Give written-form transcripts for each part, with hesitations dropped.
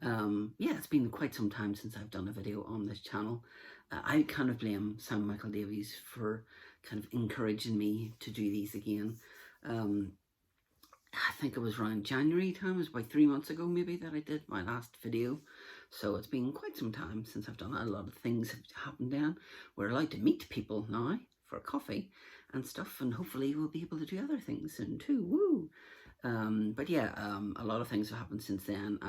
Yeah, it's been quite some time since I've done a video on this channel. I kind of blame Sam Michael Davies for kind of encouraging me to do these again. I think it was around January time, it was about 3 months ago maybe that I did my last video. So it's been quite some time since I've done it. A lot of things have happened then. We're allowed to meet people now for coffee and stuff, and hopefully we'll be able to do other things soon too. Woo! But yeah, a lot of things have happened since then.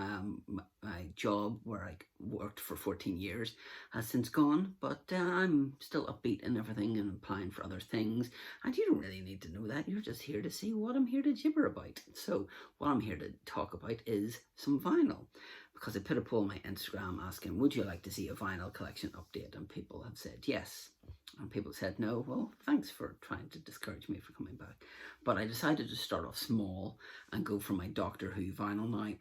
My job where I worked for 14 years has since gone, but I'm still upbeat and everything and applying for other things. And you don't really need to know that. You're just here to see what I'm here to gibber about. So what I'm here to talk about is some vinyl. Because I put a poll on my Instagram asking, would you like to see a vinyl collection update? And people have said yes. And people said no. Well, thanks for trying to discourage me for coming back. But I decided to start off small and go for my Doctor Who vinyl now.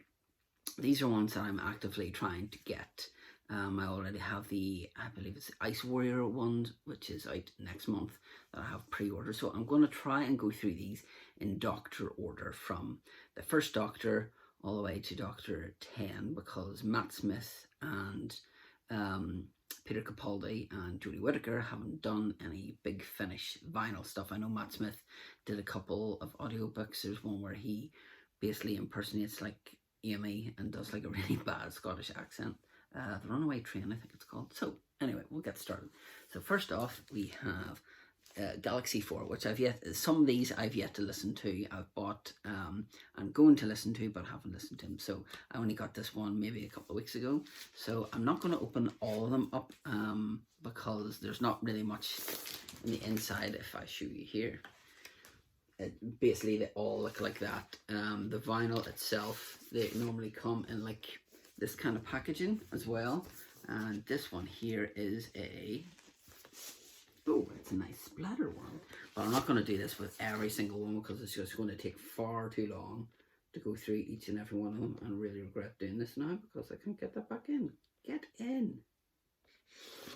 These are ones that I'm actively trying to get. I already have the, I believe it's the Ice Warrior one, which is out next month, that I have pre-ordered. So I'm going to try and go through these in Doctor order from the first Doctor all the way to Doctor 10, because Matt Smith and Peter Capaldi and Jodie Whittaker haven't done any big Finish vinyl stuff. I know Matt Smith did a couple of audiobooks. There's one where he basically impersonates like Amy and does like a really bad Scottish accent. The Runaway Train, I think it's called. So anyway, we'll get started. So first off, we have Galaxy 4, which some of these I've yet to listen to. I've bought and going to listen to, but haven't listened to them. So I only got this one maybe a couple of weeks ago. So I'm not going to open all of them up because there's not really much in the inside. If I show you here, basically they all look like that. The vinyl itself, they normally come in like this kind of packaging as well. And this one here is oh, it's a nice splatter one. But I'm not going to do this with every single one because it's just going to take far too long to go through each and every one of them, and really regret doing this now because I can't get that back in. Get in.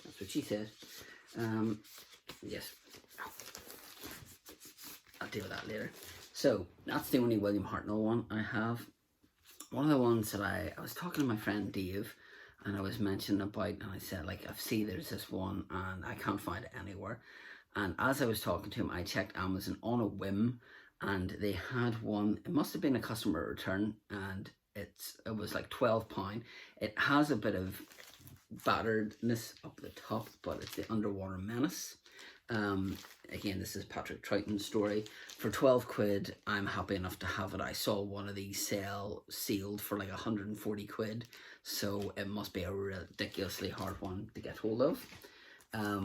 That's what she said. Yes. I'll deal with that later. So that's the only William Hartnell one I have. One of the ones that I was talking to my friend Dave, and I was mentioning about, and I said, like, I see there's this one and I can't find it anywhere. And as I was talking to him, I checked Amazon on a whim, and they had one. It must have been a customer return, and it was like £12. It has a bit of batteredness up the top, but it's the Underwater Menace. Again, this is Patrick Troughton's story. For 12 quid, I'm happy enough to have it. I saw one of these sell sealed for like 140 quid, so it must be a ridiculously hard one to get hold of.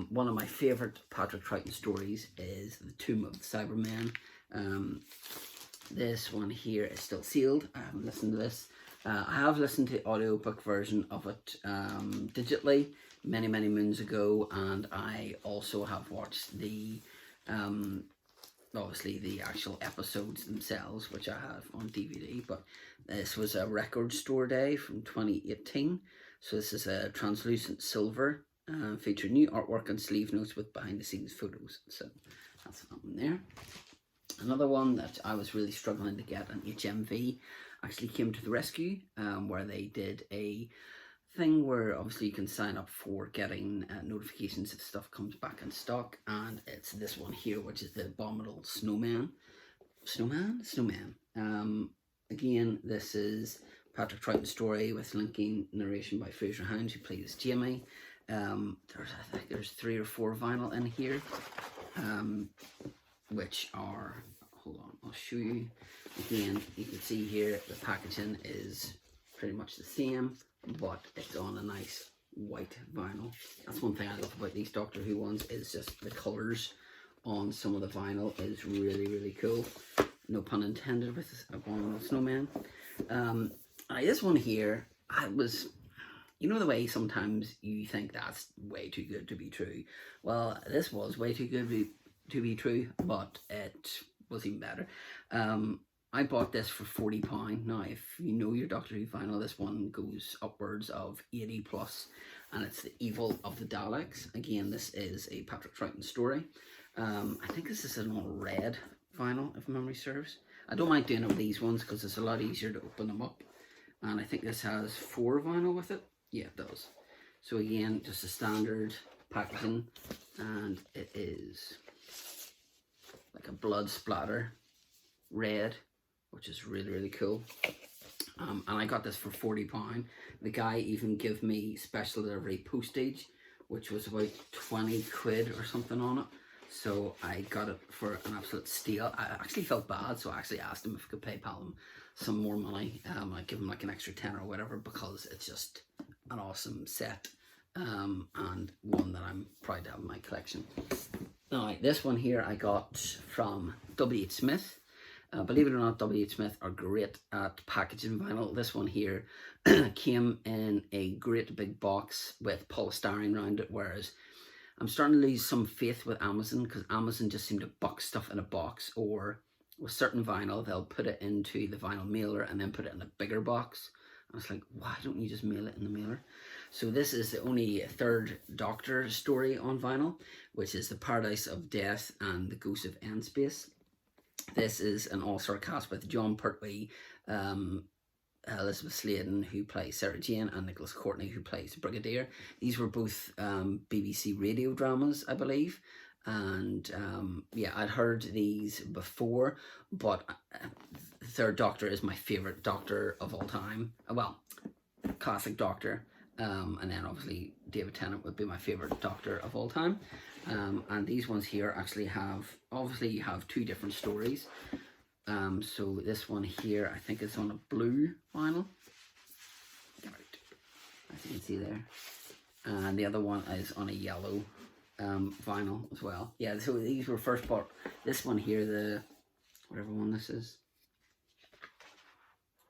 One of my favourite Patrick Troughton stories is The Tomb of Cyberman. This one here is still sealed. I haven't listened to this. I have listened to the audiobook version of it digitally many moons ago, and I also have watched the obviously the actual episodes themselves, which I have on DVD. But this was a record store day from 2018, so this is a translucent silver, featured new artwork and sleeve notes with behind the scenes photos. So that's that one there. Another one that I was really struggling to get, an HMV actually came to the rescue, where they did a thing where obviously you can sign up for getting notifications if stuff comes back in stock, and it's this one here, which is the Abominable Snowman. Again, this is Patrick Troughton's story with linking narration by Fraser Hines, who plays Jamie. I think there's 3 or 4 vinyl in here, which are, hold on, I'll show you. Again, you can see here the packaging is pretty much the same, but it's on a nice white vinyl. That's one thing I love about these Doctor Who ones, is just the colours on some of the vinyl is really cool. No pun intended with this Abominable Snowman. This one here, you know the way sometimes you think that's way too good to be true? Well, this was way too good to be true, but it was even better. I bought this for £40. Now, if you know your Doctor Who vinyl, this one goes upwards of 80 plus, and it's The Evil of the Daleks. Again, this is a Patrick Troughton story. I think this is an all red vinyl, if memory serves. I don't like doing it with these ones because it's a lot easier to open them up. and I think this has 4 vinyl with it. Yeah, it does. So again, just a standard packaging, and it is like a blood splatter red, which is really, really cool. And I got this for £40. The guy even gave me special delivery postage, which was about 20 quid or something on it. So I got it for an absolute steal. I actually felt bad, so I actually asked him if I could PayPal him some more money. I'd give him like an extra 10 or whatever, because it's just an awesome set, and one that I'm proud to have in my collection. Now, this one here I got from W.H. Smith. Believe it or not, W.H. Smith are great at packaging vinyl. This one here came in a great big box with polystyrene around it, whereas I'm starting to lose some faith with Amazon, because Amazon just seem to box stuff in a box, or with certain vinyl, they'll put it into the vinyl mailer and then put it in a bigger box. And it's like, why don't you just mail it in the mailer? So this is the only third Doctor story on vinyl, which is The Paradise of Death and The Ghost of Endspace. This is an all-star cast with John Pertwee, Elizabeth Sladen, who plays Sarah Jane, and Nicholas Courtney, who plays Brigadier. These were both BBC radio dramas, I believe. And yeah, I'd heard these before, but the Third Doctor is my favourite Doctor of all time. Well, classic Doctor. And then obviously David Tennant would be my favourite Doctor of all time. And these ones here actually have, obviously you have 2 different stories. So this one here, I think it's on a blue vinyl, as you can see there. And the other one is on a yellow vinyl as well. Yeah, so these were first bought. This one here, the, whatever one this is,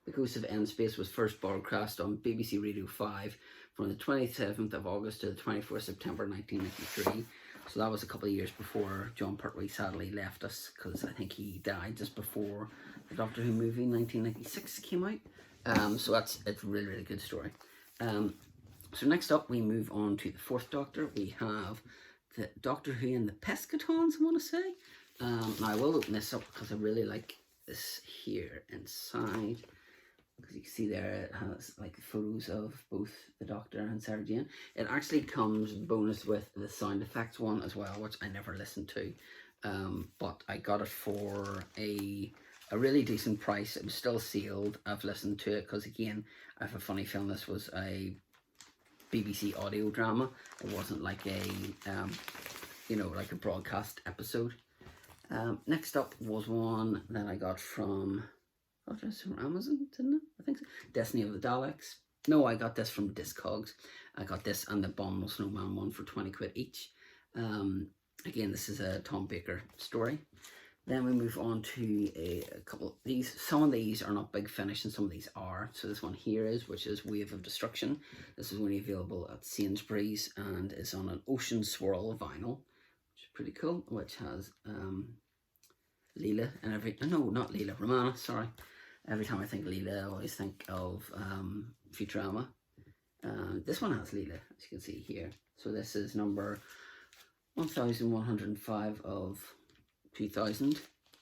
The Ghost of Endspace, was first broadcast on BBC Radio 5 from the 27th of August to the 24th of September 1993. So that was a couple of years before John Pertwee sadly left us, because I think he died just before the Doctor Who movie 1996 came out. So it's a really, really good story. So next up we move on to the 4th Doctor. We have the Doctor Who and the Pescatons, I want to say. Now I will open this up because I really like this here inside. Because you can see there it has like photos of both the Doctor and Sarah Jane. It actually comes bonus with the sound effects one as well, which I never listened to. But I got it for a really decent price. It was still sealed. I've listened to it because, again, I have a funny feeling this was a BBC audio drama. It wasn't like a, you know, like a broadcast episode. Next up was one that I got from, oh, just from Amazon, didn't it? I think so. Destiny of the Daleks. No, I got this from Discogs. I got this and the Abominable Snowman one for 20 quid each. Again, this is a Tom Baker story. Then we move on to a couple of these. Some of these are not big finish and some of these are. So this one here is, which is Wave of Destruction. This is only available at Sainsbury's and is on an Ocean Swirl vinyl, which is pretty cool, which has Leela and every, no, not Leela, Romana, sorry. Every time I think Leela, I always think of Futurama. This one has Leela, as you can see here. So this is number 1105 of 2000.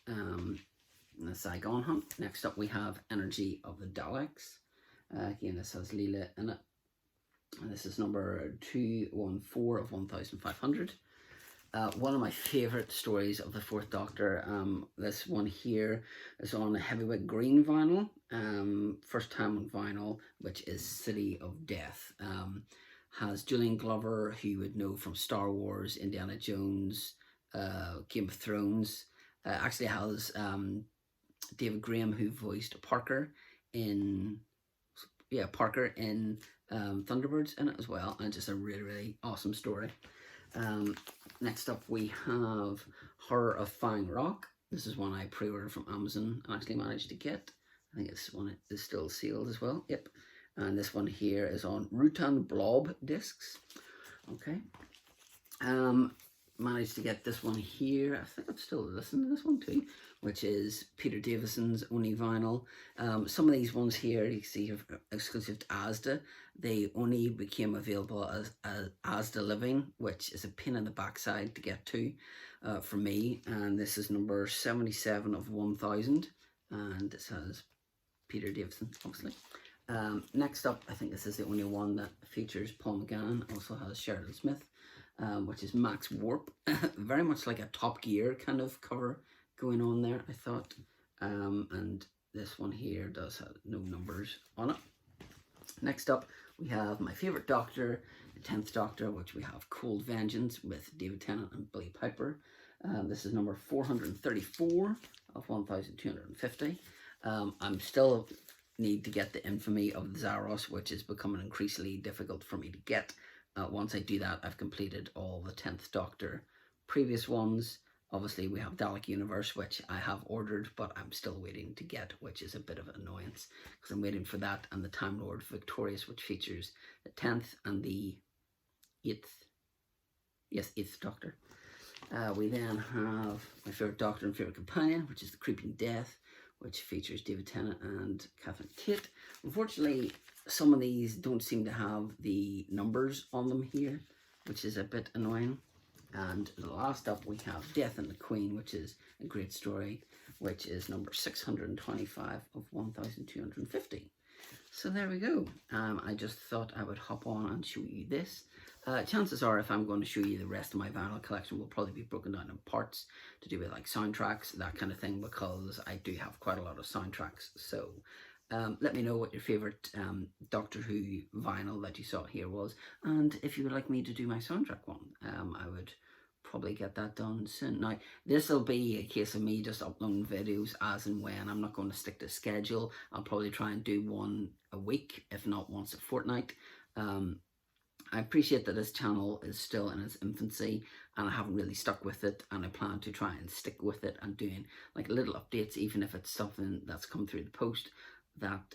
The Saigon Hunt. Next up we have Energy of the Daleks. Again, this has Leela in it. And this is number 214 of 1500. One of my favourite stories of the 4th Doctor, this one here is on a heavyweight green vinyl, first time on vinyl, which is City of Death. Has Julian Glover, who you would know from Star Wars, Indiana Jones, Game of Thrones. Actually has David Graham, who voiced Parker in Thunderbirds in it as well, and just a really, really awesome story. Next up we have Horror of Fang Rock. This is one I pre-ordered from Amazon and actually managed to get. I think this one is still sealed as well. Yep. And this one here is on Rutan Blob discs. Okay. Managed to get this one here. I think I'm still listening to this one too, which is Peter Davison's only vinyl. Some of these ones here you see are exclusive to Asda. They only became available as Asda Living, which is a pain in the backside to get to for me. And this is number 77 of 1000, and this has Peter Davison, obviously. Next up, I think this is the only one that features Paul McGann, also has Sheridan Smith, which is Max Warp. Very much like a Top Gear kind of cover going on there, I thought. And this one here does have no numbers on it. Next up, we have my favourite Doctor, the 10th Doctor, which we have Cold Vengeance with David Tennant and Billy Piper. This is number 434 of 1250. I'm still need to get the Infamy of Zaros, which is becoming increasingly difficult for me to get. Once I do that, I've completed all the 10th Doctor previous ones. Obviously, we have Dalek Universe, which I have ordered, but I'm still waiting to get, which is a bit of an annoyance, because I'm waiting for that and the Time Lord Victorious, which features the 10th and the 8th Doctor. We then have my favourite Doctor and favourite companion, which is The Creeping Death, which features David Tennant and Catherine Tate. Unfortunately, some of these don't seem to have the numbers on them here, which is a bit annoying. And last up, we have Death and the Queen, which is a great story, which is number 625 of 1250. So there we go. I just thought I would hop on and show you this. Chances are, if I'm going to show you the rest of my vinyl collection, will probably be broken down in parts to do with like soundtracks, that kind of thing, because I do have quite a lot of soundtracks. So let me know what your favourite Doctor Who vinyl that you saw here was, and if you would like me to do my soundtrack one, I would probably get that done soon. Now, this will be a case of me just uploading videos as and when. I'm not going to stick to schedule. I'll probably try and do one a week, if not once a fortnight. I appreciate that this channel is still in its infancy and I haven't really stuck with it, and I plan to try and stick with it and doing like little updates, even if it's something that's come through the post that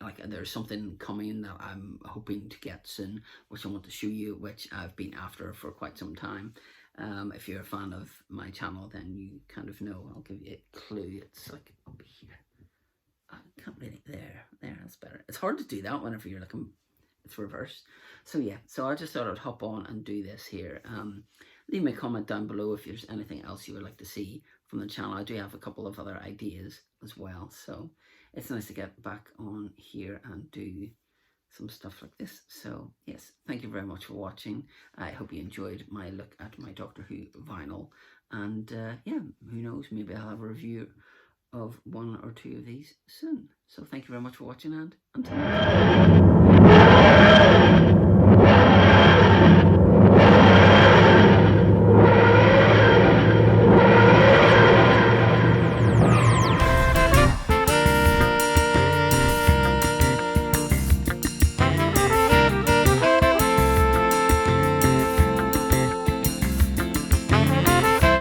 like there's something coming that I'm hoping to get soon, which I want to show you, which I've been after for quite some time. If you're a fan of my channel, then you kind of know. I'll give you a clue. It's like up here. I can't really, there, that's better. It's hard to do that whenever you're looking, it's reversed. So yeah, so I just thought I'd hop on and do this here. Leave me a comment down below if there's anything else you would like to see from the channel. I do have a couple of other ideas as well, so it's nice to get back on here and do some stuff like this. So yes, thank you very much for watching. I hope you enjoyed my look at my Doctor Who vinyl, and yeah, who knows, maybe I'll have a review of one or two of these soon. So thank you very much for watching, and until next time.